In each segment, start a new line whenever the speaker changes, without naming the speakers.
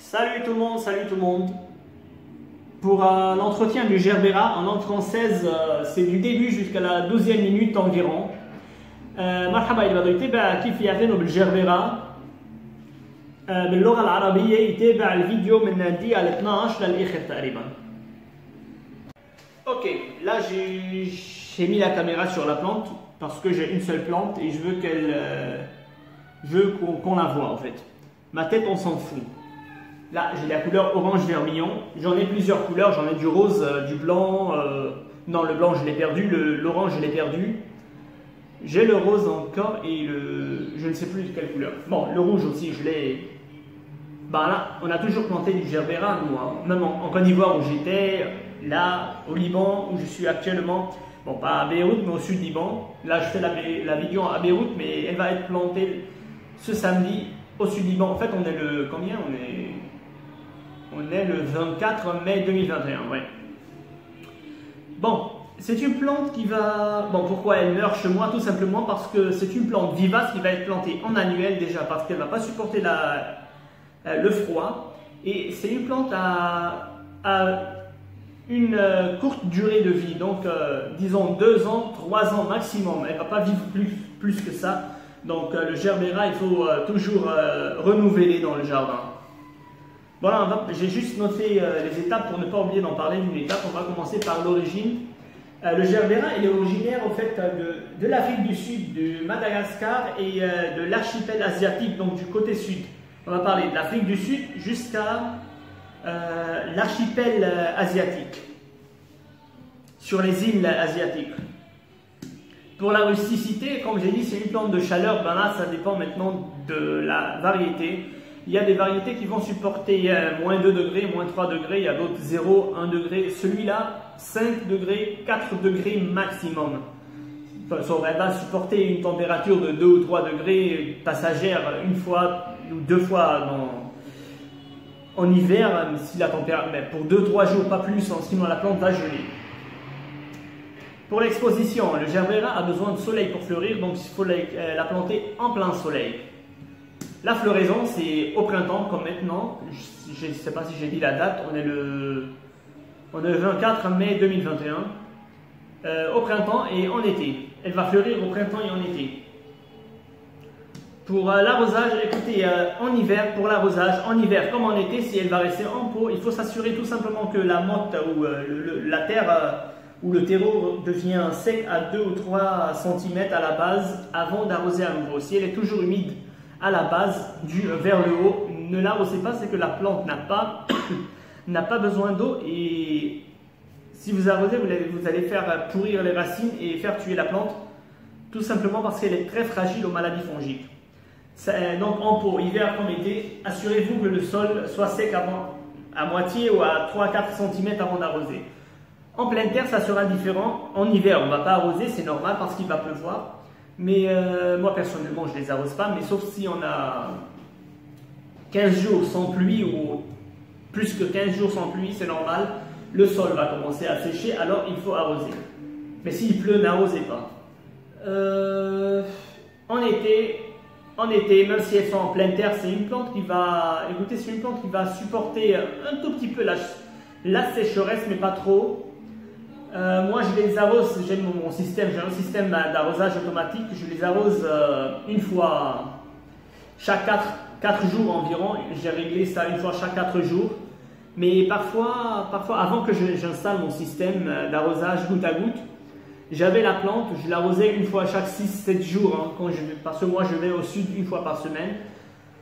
Salut tout le monde, salut tout le monde. Pour l'entretien du gerbera en langue française, c'est du début jusqu'à la 12e minute environ. مرحبا اللي بده يتابع كيف يعتنوا بالجربرة باللغة العربية يتابع الفيديو من الدقيقة 12 للآخر تقريبا. Ok, là j'ai mis la caméra sur la plante parce que j'ai une seule plante et je veux qu'on la voit en fait. Ma tête on s'en fout. Là j'ai la couleur orange vermillon, j'en ai plusieurs couleurs, j'en ai du rose, du blanc, non le blanc je l'ai perdu, l'orange je l'ai perdu. J'ai le rose encore et je ne sais plus de quelle couleur. Bon, le rouge aussi, je l'ai. Ben là, on a toujours planté du gerbera, nous, hein. Même en Côte d'Ivoire où j'étais, là, au Liban où je suis actuellement. Bon, pas à Beyrouth, mais au sud Liban. Là, je fais la vidéo à Beyrouth, mais elle va être plantée ce samedi au sud Liban. En fait, on est le. Combien on est le 24 mai 2021, ouais. Bon. C'est une plante qui va... Bon, pourquoi elle meurt chez moi? Tout simplement parce que c'est une plante vivace qui va être plantée en annuel déjà, parce qu'elle ne va pas supporter le froid. Et c'est une plante à une courte durée de vie, donc disons 2 ans, 3 ans maximum. Elle ne va pas vivre plus que ça. Donc le gerbera, il faut toujours renouveler dans le jardin. Voilà, j'ai juste noté les étapes pour ne pas oublier d'en parler d'une étape. On va commencer par l'origine. Le gerbera il est originaire en fait de l'Afrique du Sud, du Madagascar et de l'archipel asiatique, donc du côté sud. On va parler de l'Afrique du Sud jusqu'à l'archipel asiatique, sur les îles asiatiques. Pour la rusticité, comme j'ai dit, c'est une plante de chaleur, ben là ça dépend maintenant de la variété. Il y a des variétés qui vont supporter moins 2 degrés, moins 3 degrés, il y a d'autres 0, 1 degré. Celui-là, 5 degrés, 4 degrés maximum. Enfin, elle va supporter une température de 2 ou 3 degrés passagère une fois ou 2 fois en hiver, si la température, mais pour 2-3 jours, pas plus, sinon la plante va geler. Pour l'exposition, le gerbera a besoin de soleil pour fleurir, donc il faut la planter en plein soleil. La floraison, c'est au printemps, comme maintenant. Je ne sais pas si j'ai dit la date. On est le 24 mai 2021. Au printemps et en été. Elle va fleurir au printemps et en été. Pour l'arrosage, écoutez, en hiver, pour l'arrosage, en hiver comme en été, si elle va rester en pot, il faut s'assurer tout simplement que la motte ou la terre ou le terreau devient sec à 2 ou 3 cm à la base avant d'arroser à nouveau. Si elle est toujours humide à la base, vers le haut, ne l'arrosez pas, c'est que la plante n'a pas besoin d'eau et si vous arrosez, vous allez faire pourrir les racines et faire tuer la plante, tout simplement parce qu'elle est très fragile aux maladies fongiques. Donc en pot, hiver comme été, assurez-vous que le sol soit sec à moitié ou à 3-4 cm avant d'arroser. En pleine terre, ça sera différent. En hiver, on ne va pas arroser, c'est normal parce qu'il va pleuvoir. Mais moi personnellement je ne les arrose pas, mais sauf si on a 15 jours sans pluie ou plus que 15 jours sans pluie, c'est normal, le sol va commencer à sécher, alors il faut arroser. Mais s'il pleut, n'arrosez pas. En été, même si elles sont en pleine terre, c'est une plante qui va, écoutez, c'est une plante qui va supporter un tout petit peu la sécheresse, mais pas trop. Moi je les arrose, j'ai un système d'arrosage automatique, je les arrose une fois chaque 4 jours environ, j'ai réglé ça une fois chaque 4 jours, mais parfois avant que j'installe mon système d'arrosage goutte à goutte, j'avais la plante, je l'arrosais une fois chaque 6-7 jours, hein, parce que moi je vais au sud une fois par semaine.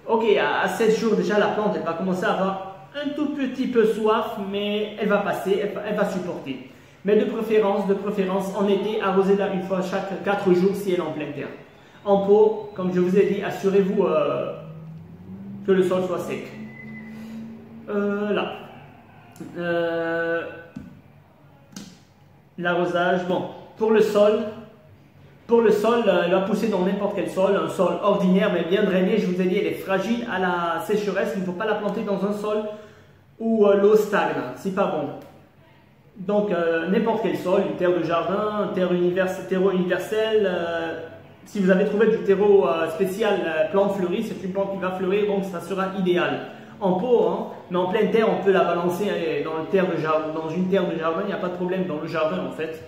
Ok, à 7 jours déjà la plante elle va commencer à avoir un tout petit peu soif, mais elle va passer, elle va supporter. Mais de préférence en été, arrosez-la une fois chaque 4 jours si elle est en pleine terre. En pot, comme je vous ai dit, assurez-vous que le sol soit sec. Là. L'arrosage, bon, pour le sol, elle va pousser dans n'importe quel sol, un sol ordinaire mais bien drainé. Je vous ai dit, elle est fragile à la sécheresse, il ne faut pas la planter dans un sol où l'eau stagne, c'est pas bon. Donc n'importe quel sol, une terre de jardin, terreau universel, si vous avez trouvé du terreau spécial plante fleurie, c'est une plante qui va fleurir, donc ça sera idéal. en pot, hein, mais en pleine terre, on peut la balancer dans une terre de jardin, il n'y a pas de problème dans le jardin en fait.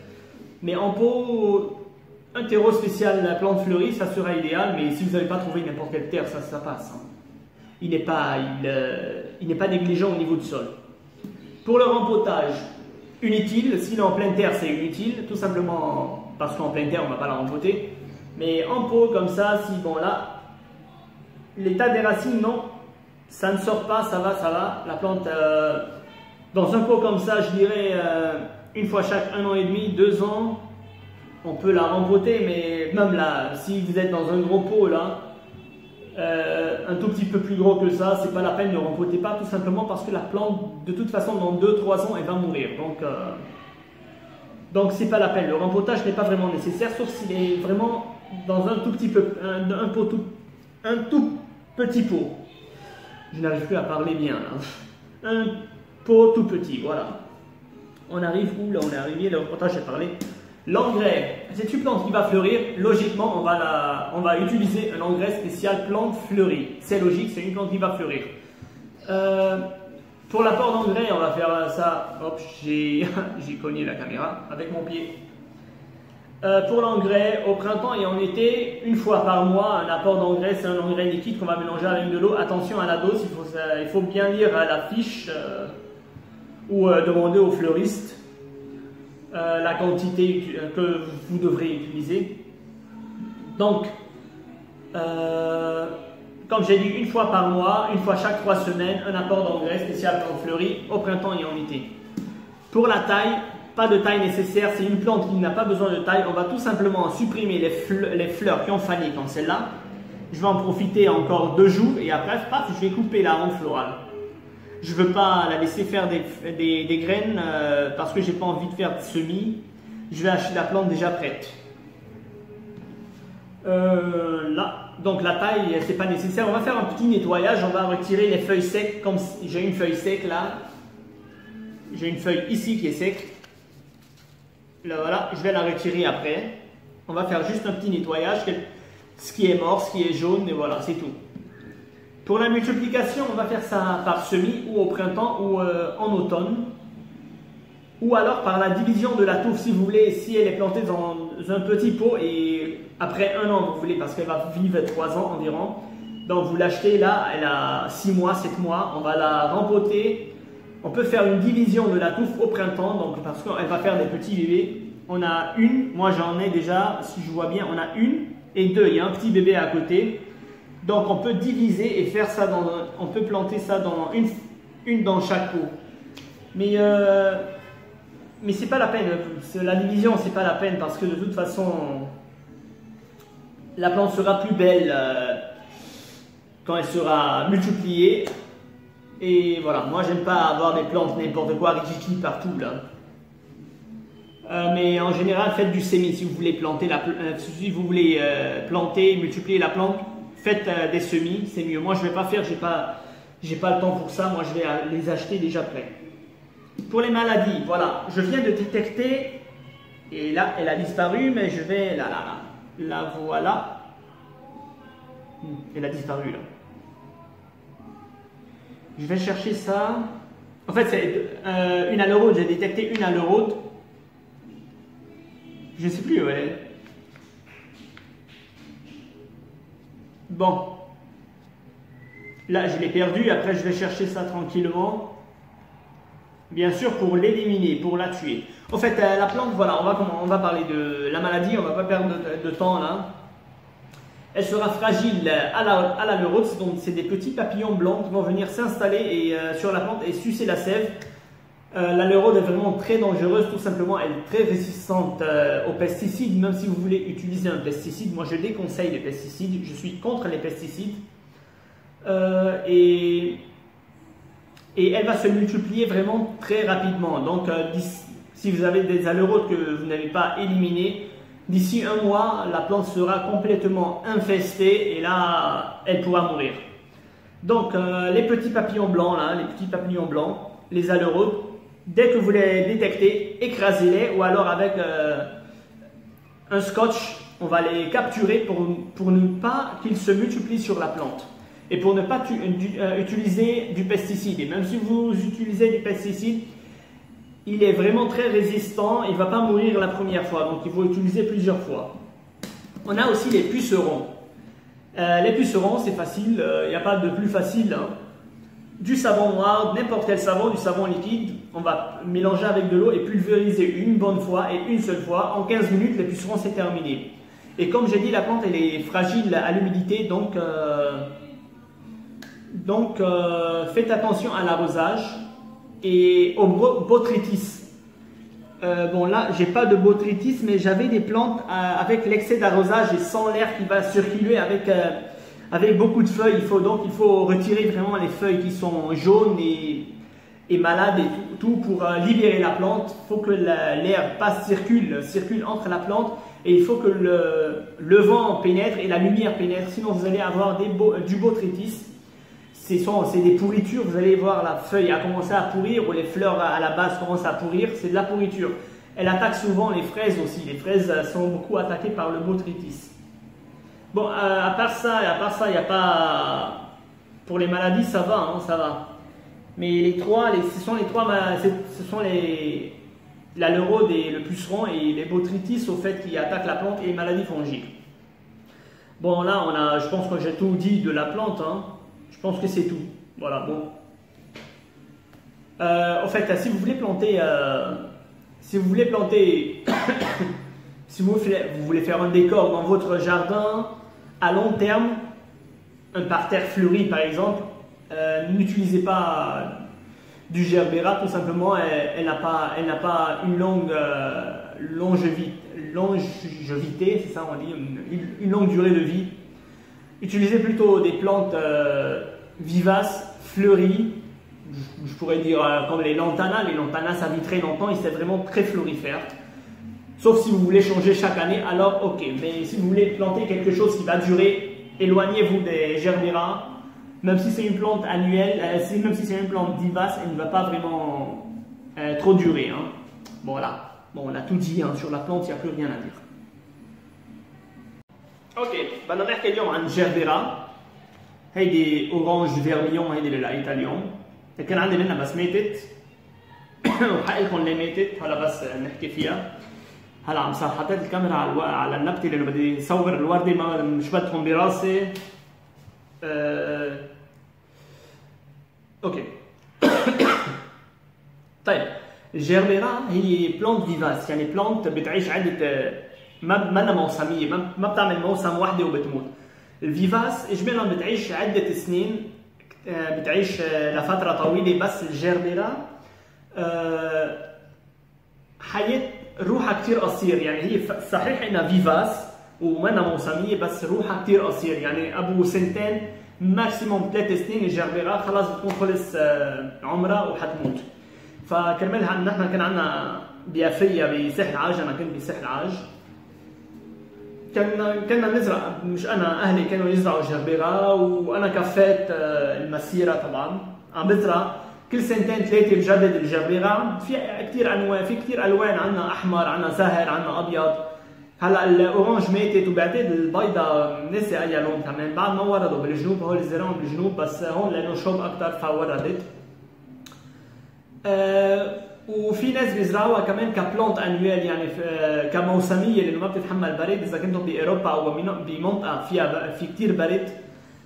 Mais en pot, un terreau spécial la plante fleurie, ça sera idéal, mais si vous n'avez pas trouvé n'importe quelle terre, ça passe. Hein. Il n'est pas négligent au niveau du sol. Pour le rempotage, inutile, s'il est en pleine terre, c'est inutile, tout simplement parce qu'en pleine terre, on ne va pas la rempoter. Mais en pot, comme ça, si bon là, l'état des racines, non, ça ne sort pas, ça va. La plante, dans un pot comme ça, je dirais, une fois chaque 1 an et demi, 2 ans, on peut la rempoter, mais même là, si vous êtes dans un gros pot, là, un tout petit peu plus gros que ça, c'est pas la peine, ne rempotez pas, tout simplement parce que la plante, de toute façon, dans 2-3 ans, elle va mourir. Donc c'est pas la peine. Le rempotage n'est pas vraiment nécessaire, sauf s'il est vraiment dans un tout petit peu, un tout petit pot. Je n'arrive plus à parler bien là. Un pot tout petit, voilà. On arrive où là? On est arrivé, le rempotage, j'ai parlé. L'engrais, c'est une plante qui va fleurir. Logiquement, on va utiliser un engrais spécial plante fleurie. C'est logique, c'est une plante qui va fleurir. Pour l'apport d'engrais, on va faire ça. Hop, j'ai cogné la caméra avec mon pied. Pour l'engrais, au printemps et en été, une fois par mois, un apport d'engrais, c'est un engrais liquide qu'on va mélanger avec de l'eau. Attention à la dose, il faut bien lire la fiche ou demander au fleuriste la quantité que vous devrez utiliser. Donc, comme j'ai dit, une fois par mois, une fois chaque 3 semaines, un apport d'engrais spécial plante fleurie au printemps et en été. Pour la taille, pas de taille nécessaire, c'est une plante qui n'a pas besoin de taille. On va tout simplement supprimer les fleurs qui ont fané comme celle-là. Je vais en profiter encore 2 jours et après, paf, je vais couper la ronde florale. Je ne veux pas la laisser faire des graines parce que j'ai pas envie de faire de semis. Je vais acheter la plante déjà prête. Là, donc la taille, c'est pas nécessaire. On va faire un petit nettoyage. On va retirer les feuilles secs. Comme j'ai une feuille sec là, j'ai une feuille ici qui est sec. Là voilà, je vais la retirer après. On va faire juste un petit nettoyage. Ce qui est mort, ce qui est jaune, et voilà, c'est tout. Pour la multiplication, on va faire ça par semis ou au printemps ou en automne. Ou alors par la division de la touffe si vous voulez, si elle est plantée dans un petit pot et après 1 an vous voulez parce qu'elle va vivre 3 ans environ. Donc vous l'achetez là, elle a 6 mois, 7 mois, on va la rempoter. On peut faire une division de la touffe au printemps donc parce qu'elle va faire des petits bébés. On a une, moi j'en ai déjà, si je vois bien, on a 1 et 2, il y a un petit bébé à côté. Donc on peut diviser et faire ça on peut planter ça dans une dans chaque pot. Mais c'est pas la peine, la division c'est pas la peine parce que de toute façon la plante sera plus belle quand elle sera multipliée. Et voilà, moi j'aime pas avoir des plantes n'importe quoi rikiki partout là. Mais en général faites du semis si vous voulez planter si vous voulez planter, multiplier la plante. Faites des semis, c'est mieux. Moi, je ne vais pas faire, j'ai pas le temps pour ça. Moi, je vais les acheter déjà prêts. Pour les maladies, voilà, je viens de détecter, et là, elle a disparu, mais je vais, là, voilà. Elle a disparu, là. Je vais chercher ça. En fait, c'est une alerode, j'ai détecté une alerode. Je ne sais plus où elle est. Bon, là je l'ai perdu, après je vais chercher ça tranquillement, bien sûr pour l'éliminer, pour la tuer. En fait, la plante, voilà, on va parler de la maladie, on ne va pas perdre de temps là. Elle sera fragile à la neurose, donc c'est des petits papillons blancs qui vont venir s'installer sur la plante et sucer la sève. La neurose est vraiment très dangereuse, tout simplement, elle est très résistante aux pesticides, même si vous voulez utiliser un pesticide. Moi, je déconseille les pesticides, je suis contre les pesticides. Et elle va se multiplier vraiment très rapidement. Donc, si vous avez des aleroses que vous n'avez pas éliminées, d'ici 1 mois, la plante sera complètement infestée et là, elle pourra mourir. Donc, les petits papillons blancs, là, les aleroses, dès que vous les détectez, écrasez-les ou alors avec un scotch, on va les capturer pour ne pas qu'ils se multiplient sur la plante. et pour ne pas utiliser du pesticide. Et même si vous utilisez du pesticide, il est vraiment très résistant, il ne va pas mourir la première fois, donc il faut utiliser plusieurs fois. On a aussi les pucerons. Les pucerons, c'est facile, il n'y a pas de plus facile. Hein. Du savon noir, n'importe quel savon, du savon liquide, on va mélanger avec de l'eau et pulvériser une bonne fois et une seule fois. En 15 minutes, les pucerons, c'est terminé. Et comme j'ai dit, la plante, elle est fragile à l'humidité, donc faites attention à l'arrosage et au botrytis. Bon là, j'ai pas de botrytis, mais j'avais des plantes avec l'excès d'arrosage et sans l'air qui va circuler avec beaucoup de feuilles. Il faut retirer vraiment les feuilles qui sont jaunes et malades et tout pour libérer la plante. Il faut que l'air circule entre la plante et il faut que le vent pénètre et la lumière pénètre. Sinon, vous allez avoir du botrytis. C'est des pourritures, vous allez voir la feuille a commencé à pourrir ou les fleurs à la base commencent à pourrir, c'est de la pourriture. Elle attaque souvent les fraises aussi, les fraises sont beaucoup attaquées par le botrytis. Bon, à part ça, il n'y a pas... Pour les maladies, ça va, hein, ça va. Mais ce sont la leurraude et le puceron et les botrytis au fait qui attaquent la plante et les maladies fongiques. Bon, là, je pense que j'ai tout dit de la plante, hein. Je pense que c'est tout. Voilà, bon. En fait, si vous voulez planter, si vous voulez faire un décor dans votre jardin à long terme, un parterre fleuri par exemple, n'utilisez pas du gerbera, tout simplement. Elle n'a pas une longue longévité, c'est ça on dit, une longue durée de vie. Utilisez plutôt des plantes vivaces, fleuries, je pourrais dire comme les lantanas. Les lantanas, ça vit très longtemps et c'est vraiment très florifère. Sauf si vous voulez changer chaque année, alors ok. Mais si vous voulez planter quelque chose qui va durer, éloignez-vous des gerberas. Même si c'est une plante annuelle, même si c'est une plante vivace, elle ne va pas vraiment trop durer. Hein. Bon, voilà, bon, on a tout dit hein, sur la plante, il n'y a plus rien à dire. اوكي بدنا نحكي اليوم عن جربيرا. هيدي اورانج فيرميون، هيدي اللي لقيتها اليوم. كان عندي منها بس ماتت وحق لكم ليه ماتت، هلا بس نحكي فيها. هلا عم صار حطيت الكاميرا على النبته لانه بدي صور الورده، ما مش بدكم براسي. اوكي طيب الجربيرا هي بلانت فيفاس، يعني بلانت بتعيش عده، ما موسميه، ما بتعمل موسم واحده وبتموت. الفيفاس اجمالا بتعيش عده سنين، بتعيش لفتره طويله. بس الجربيرا حياه روحها كثير قصير، يعني هي صحيح انها فيفاس ومنا موسميه بس روحها كثير قصير، يعني ابو سنتين ماكسيموم 3 سنين الجربيرا خلص بتكون خلص عمرها وحتموت. فكرمالها نحن كان عندنا بافريقيا بساحل عاج، انا كنت بساحل عاج، كنا نزرع، مش انا، اهلي كانوا يزرعوا جربيرا وانا كفيت المسيره طبعا عم بزرع كل سنتين 3 بجدد الجربيرا. في كثير انواع، في كثير الوان، عندنا احمر، عندنا زهر، عندنا ابيض. هلا الاورانج ماتت وبعتقد البيضه نسي اي لون كمان، بعد ما وردوا بالجنوب، هول زرعهم بالجنوب بس هون لانه شوب اكثر فوردت. وفي ناس بيزرعوها كمان كبلانت انويل، يعني كموسميه لانه ما بتتحمل برد. اذا كنتم باوروبا او بمنطقه في كثير برد،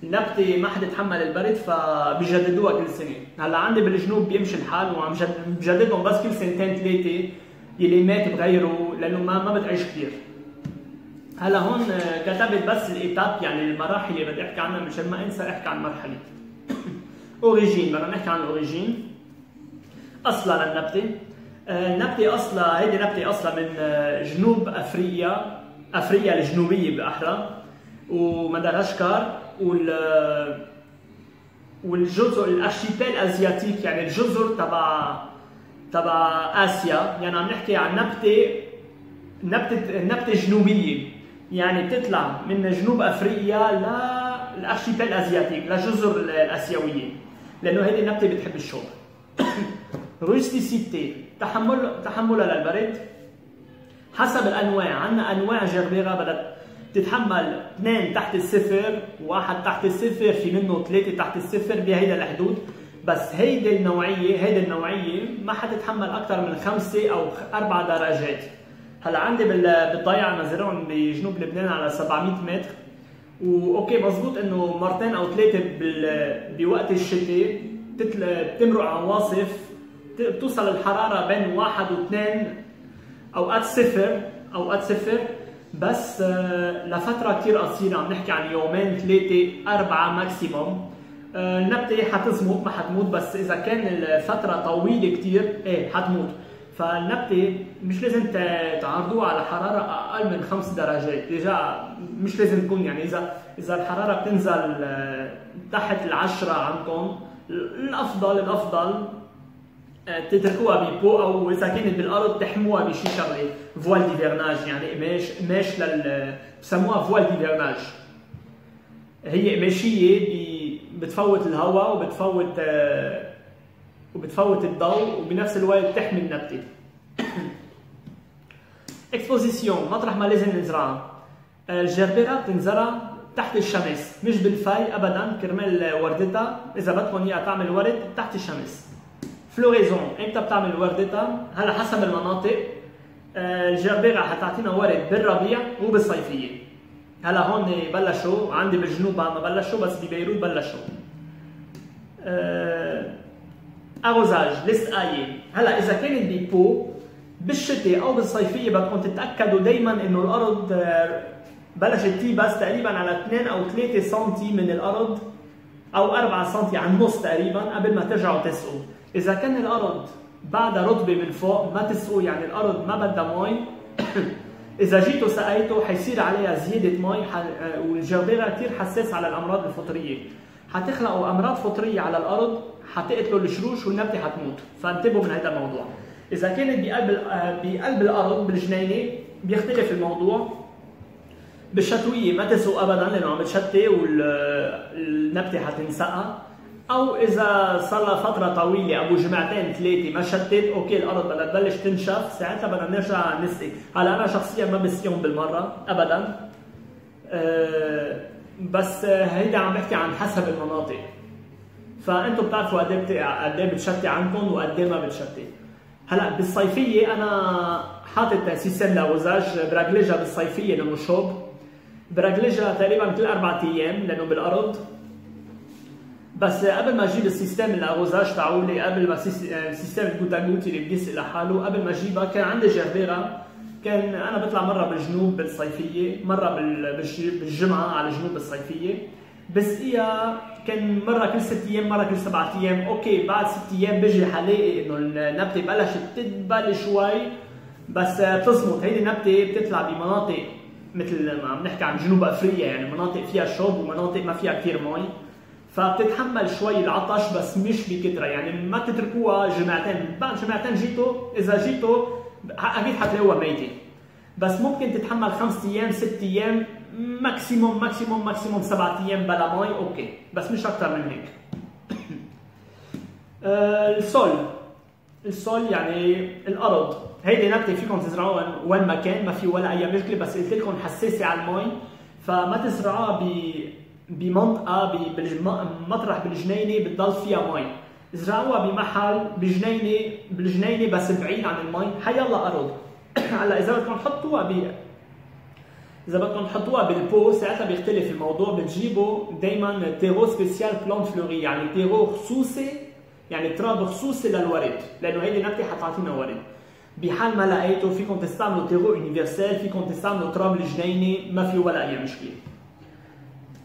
النبته ما حدا يتحمل البرد فبيجددوها كل سنه. هلا عندي بالجنوب بيمشي الحال وعم بجددهم بس كل سنتين 3، يلي مات بغيره لانه ما بتعيش كثير. هلا هون كتبت بس الايتاب، يعني المراحل اللي بدي احكي عنها مشان ما انسى احكي عن مرحله. اوريجين، بدنا نحكي عن الاوريجين. اصلها للنبته، النبته اصلها، هيدي نبته اصلها من جنوب افريقيا الجنوبيه بالاحرى، ومدغشقر والجزر الارشيبيل ازياتيك، يعني الجزر تبع اسيا. يعني عم نحكي عن نبته جنوبيه، يعني بتطلع من جنوب افريقيا للارشيبيل الازياتيك، للجزر الاسيويه، لانه هيدي النبته بتحب الشوب. روستيسيتي، تحملها للبرد حسب الانواع. عندنا انواع جربيرا بدها بتتحمل 2 تحت الصفر، 1 تحت الصفر، في منه 3 تحت الصفر بهيدا الحدود. بس هيدي النوعية ما حتتحمل أكثر من 5 أو 4 درجات. هلا عندي بالضيعة مزروعهم بجنوب لبنان على 700 متر، واوكي مزبوط انه مرتين او 3 بوقت الشتاء بتمرق عواصف بتوصل الحرارة بين 1 و2 اوقات صفر، بس لفترة كثير قصيرة، عم نحكي عن 2 3 4 ماكسيموم. النبتة حتزمط ما حتموت، بس إذا كان الفترة طويلة كثير حتموت. فالنبتة مش لازم تعرضوها على حرارة أقل من 5 درجات، ديجا مش لازم تكون يعني إذا الحرارة بتنزل تحت 10 عندكم، الأفضل تتركوها ببو، أو إذا كانت بالأرض تحموها بشي شغلة فوال ديفيرناج، يعني قماش بسموها فوال ديفيرناج. هي قماشية بتفوت الهواء وبتفوت الضوء، وبنفس الوقت بتحمي النبتة. اكسبوزيسيون مطرح ما لازم نزرعها. الجربيرة بتنزرع تحت الشمس، مش بالفاي ابدا كرمال وردتها. اذا بدكم اياها تعمل ورد تحت الشمس. فلوريزون امتى بتعمل وردتها؟ هلا حسب المناطق. الجربيرة حتعطينا ورد بالربيع وبالصيفية. هلا هون بلشوا، عندي بالجنوب ما بلشوا، بس ببيروت بلشوا. اروزاج لسقاية. هلا اذا كانت ببو بالشتاء او بالصيفيه بدكم تتاكدوا دائما انه الارض بلشت تيبس تقريبا على 2 او 3 سم من الارض، او 4 سم على النص تقريبا قبل ما ترجعوا تسقوا. اذا كان الارض بعدها رطبه من فوق ما تسقوا، يعني الارض ما بدها مي اذا جيتوا سقيتوا حيصير عليها زياده مي. والجربيرة كثير حساس على الامراض الفطريه، حتخلقوا امراض فطريه على الارض، حتقتلوا الشروش والنبته حتموت. فانتبهوا من هذا الموضوع. اذا كانت بقلب الارض بالجنينه بيختلف الموضوع. بالشتويه ما تسقوا ابدا لانه عم تشتي والنبته حتنسقى. او اذا صار لها فتره طويله ابو جمعتين 3 ما شتت، اوكي الارض بدها تبلش تنشف، ساعتها بدنا نرجع نسقي. هلا انا شخصيا ما بسقيهم بالمره ابدا، بس هيدا عم بحكي عن حسب المناطق. فانتم بتعرفوا قد ايه بتشتي عندكم وقد ايه ما بتشتي. هلا بالصيفيه انا حاطط سيستم لاوزاج، برجلجها بالصيفيه لانه شوب، برجلجها تقريبا كل 4 ايام لانه بالارض. بس قبل ما اجيب السيستم الاروزاج تاعولي، قبل ما سيستم الجوتاجوتي اللي بيسقي لحاله، قبل ما اجيبها كان عندي جربيرة. كان انا بطلع مره بالجنوب بالصيفيه، مره بالجمعه على الجنوب بالصيفيه، بسقيها كان مره كل 6 ايام، مره كل 7 ايام. اوكي بعد 6 ايام بيجي حلاقي انه النبته بلشت تدبل شوي، بس بتزمط. هيدي النبته بتطلع بمناطق مثل ما عم نحكي عن جنوب افريقيا، يعني مناطق فيها شوب ومناطق ما فيها كثير مي، فبتتحمل شوي العطش بس مش بكثره. يعني ما تتركوها جمعتين، بعد جمعتين اذا جيتوا اكيد حتلاقوها ميته، بس ممكن تتحمل 5 ايام 6 ايام ماكسيموم 7 ايام بلا مي، اوكي، بس مش اكثر من هيك. السول يعني الارض. هيدي نبته فيكم تزرعوها وين ما كان، ما في ولا اي مشكله، بس قلت لكم حساسه على المي، فما تزرعوها بمنطقه مطرح بالجنينه بتضل فيها مي. زرعوها بمحل بالجنينه بس بعيد عن المي، حيلا ارض. هلا اذا بدكم تحطوها بالبو ساعتها بيختلف الموضوع. بتجيبوا دائما تيرو سبيسيال بلانت فلوري، يعني تيرو خصوصي، يعني تراب خصوصي للورد، لانه هيدي النبته حتعطينا ورد. بحال ما لقيتوا فيكم تستعملوا تيرو يونيفرسال، فيكم تستعملوا تراب الجنينه، ما في ولا اي مشكله.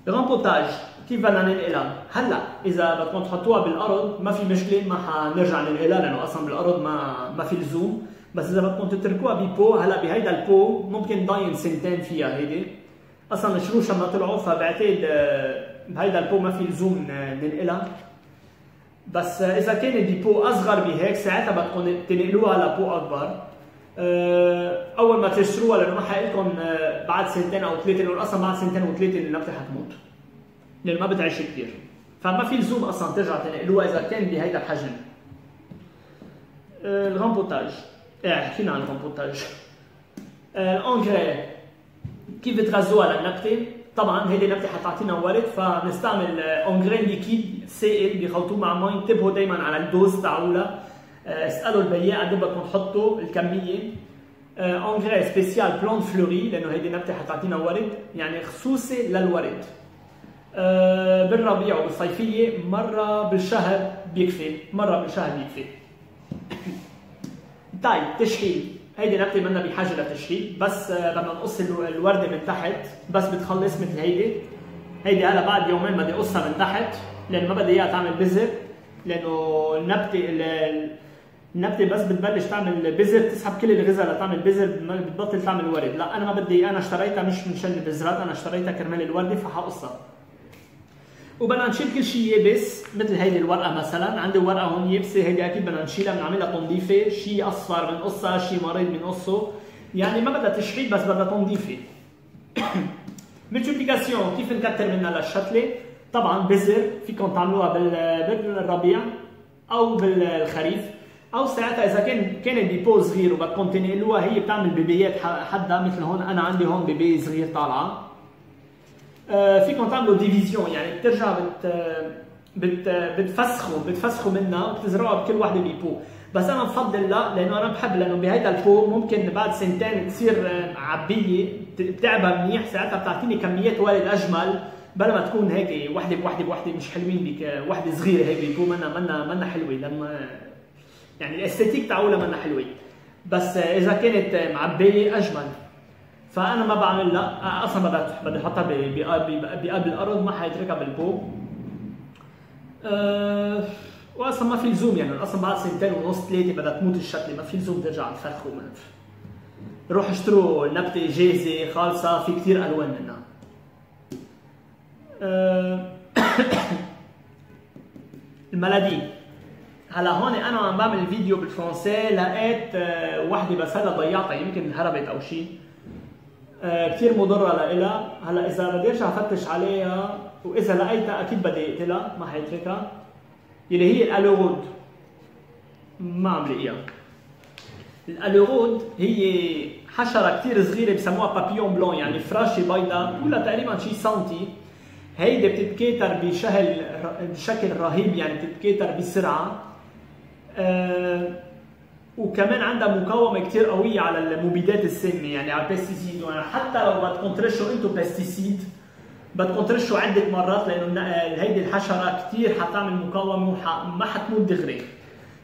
رامبوتاج كيف بدنا ننقلها؟ هلا اذا بدكم تحطوها بالارض ما في مشكله، ما حنرجع ننقلها لانه اصلا بالارض ما في لزوم. بس اذا بدكم تتركوها ببو، هلا بهيدا البو ممكن ضاين 2 سنين فيها هيدي، اصلا الشروش لما طلعوا، فبعتقد بهيدا البو ما في لزوم ننقلها. بس اذا كانت ببو اصغر بهيك ساعتها بدكم تنقلوها لبو اكبر. اول ما تشتروها، لانه ما حيقلكم بعد 2 او 3 لانه اصلا بعد 2 و3 النبته حتموت لانه ما بتعيش كثير، فما في لزوم اصلا ترجع تنقلوها اذا كان بهيدا الحجم. الغامبوتاج، حكينا عن الغامبوتاج. الانغري كيف بتغذوها للنبته؟ طبعا هيدي النبته حتعطينا ورد، فبنستعمل انغرين ليكيد سائل بيخلطوه مع مي. انتبهوا دائما على الدوز تاعولها، اسالوا البياع قد بدكم تحطوا الكميه. انغري سبيسيال بلون فلوري لانه هيدي النبته حتعطينا ورد، يعني خصوصي للورد. بالربيع وبالصيفيه مره بالشهر بيكفي، مره بالشهر بيكفي. طيب تشحيل، هيدي نبته منا بحاجه لتشحيل، بس بدنا نقص الورده من تحت، بس بتخلص مثل هيدي هلا بعد يومين بدي اقصها من تحت لانه ما بدي اياها تعمل بذر، لانه النبته بس بتبلش تعمل بذر تسحب كل الغذاء لتعمل بذر بتبطل تعمل ورد. لا انا ما بدي، انا اشتريتها مش من شان البذرات، انا اشتريتها كرمال الورده فحقصها. وبدنا نشيل كل شيء يابس، مثل هيدي الورقه مثلا، عندي ورقه هون يابسه، هيدي اكيد بدنا نشيلها، بنعملها تنظيفه، شيء اصفر بنقصها، شيء مريض بنقصه، يعني ما بدها تشحيد بس بدها تنظيفه. ملتيبليكاسيون كيف نكتر منها للشتله؟ طبعا بذر فيكم تعملوها بالربيع او بالخريف، او ساعتها اذا كانت بيبو صغير وبدكم تنقلوها، هي بتعمل بيبيات حدها، مثل هون انا عندي هون بيبي صغير طالعه. فيكم تعملوا ديفيزيون، يعني بترجع بتفسخوا منها وبتزرعوها بكل وحده بيبو، بس انا بفضل لا، لانه انا بحب، لانه بهيدا البو ممكن بعد سنتين تصير عبيه بتعبها منيح، ساعتها بتعطيني كميات ورد اجمل، بلا ما تكون هيك وحده بوحده مش حلوين بك، وحده صغيره هيك بيبو منا حلوه، لما يعني الاستيتيك تاعولها منا حلوه، بس اذا كانت معبيه اجمل. فانا ما بعمل لا، اصلا بدي احطها بقلب الارض، ما حيتركها بالبو. واصلا ما في لزوم، يعني اصلا بعد سنتين ونص 3 بدها تموت الشتله، ما في لزوم ترجع تفرخوا. روح اشتروا نبته جاهزه خالصه، في كثير الوان منها. الملادي، هلا هون انا عم بعمل الفيديو بالفرنسي، لقيت وحده بس هلا ضيعتها، يمكن هربت او شيء، كثير مضره لإلها. هلا اذا بدي ارجع افتش عليها واذا لقيتها اكيد بدي اقتلها، ما حيتركها، اللي هي الالورود. ما عم لاقيها. الالورود هي حشره كثير صغيره بسموها بابيون بلون، يعني فراشه بيضاء طولها تقريبا شي سنتي. هيدي بتتكاثر بشكل رهيب، يعني بتتكاثر بسرعه. وكمان عندها مقاومه كثير قويه على المبيدات السامه، يعني على البستيسيد، يعني حتى لو بدكم ترشوا انتم بستيسيد بدكم ترشوا عده مرات، لانه هيدي الحشره كثير حتعمل مقاومه وما حتموت دغري.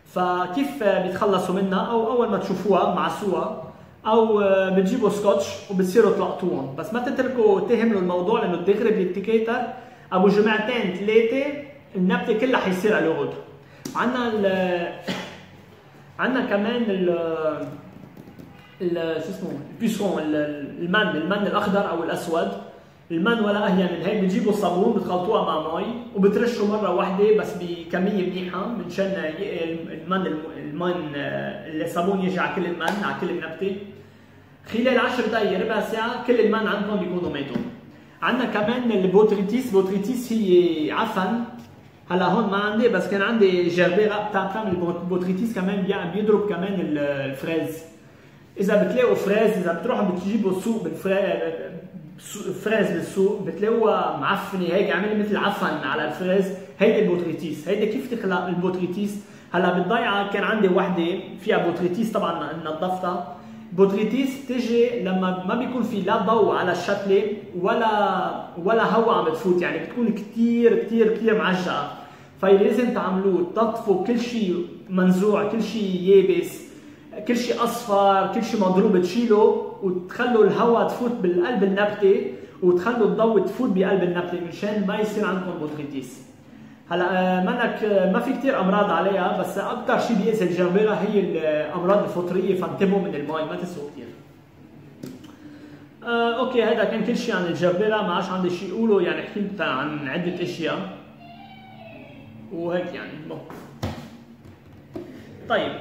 فكيف بيتخلصوا منها؟ او اول ما تشوفوها معسوها، او بتجيبوا سكوتش وبتصيروا تلقطوهم، بس ما تتركوا تهملوا الموضوع، لانه دغري بيتكاثر ابو جمعتين 3 النبته كلها حيصير الورود. عندنا كمان شو اسمه البيسون، المن الاخضر او الاسود. المن ولا اهين من هيك، بتجيبوا صابون بتخلطوها مع مي وبترشوا مره واحده بس بكميه منيحه، منشان الصابون يجي على كل المن، على كل النبته. خلال 10 دقائق ربع ساعه كل المن عندكم بيكونوا ماتوا. عندنا كمان البوتريتيس هي عفن. هلا هون ما عندي، بس كان عندي جربيره بتعمل بوتريتيس، كمان بيضرب كمان الفريز. اذا بتلاقوا فريز، اذا بتروحوا بتجيبوا السوق فريز بالسوق بتلاقوها معفنه هيك، عامله مثل عفن على الفريز، هيدي البوتريتيس. هيدي كيف تخلق البوتريتيس؟ هلا بالضيعه كان عندي وحده فيها بوتريتيس، طبعا نظفتها. بوتريتيس بتجي لما ما بيكون في لا ضوء على الشتله ولا هواء عم بتفوت، يعني بتكون كثير معجقه. فلازم تعملوه تطفوا كل شيء منزوع، كل شيء يابس، كل شيء اصفر، كل شيء مضروب، تشيله وتخلوا الهواء تفوت بالقلب النبته وتخلوا الضوء تفوت بقلب النبته، مشان ما يصير عندكم بوتريتيس. هلا ما في كثير امراض عليها، بس اكثر شيء بيأذي الجربيره هي الامراض الفطريه، فانتبهوا من المي، ما تسووا كثير. اوكي، هذا كان كل شيء عن الجربيره، ما عادش عندي شيء اقوله، يعني حكيت عن عده اشياء وهيك يعني. طيب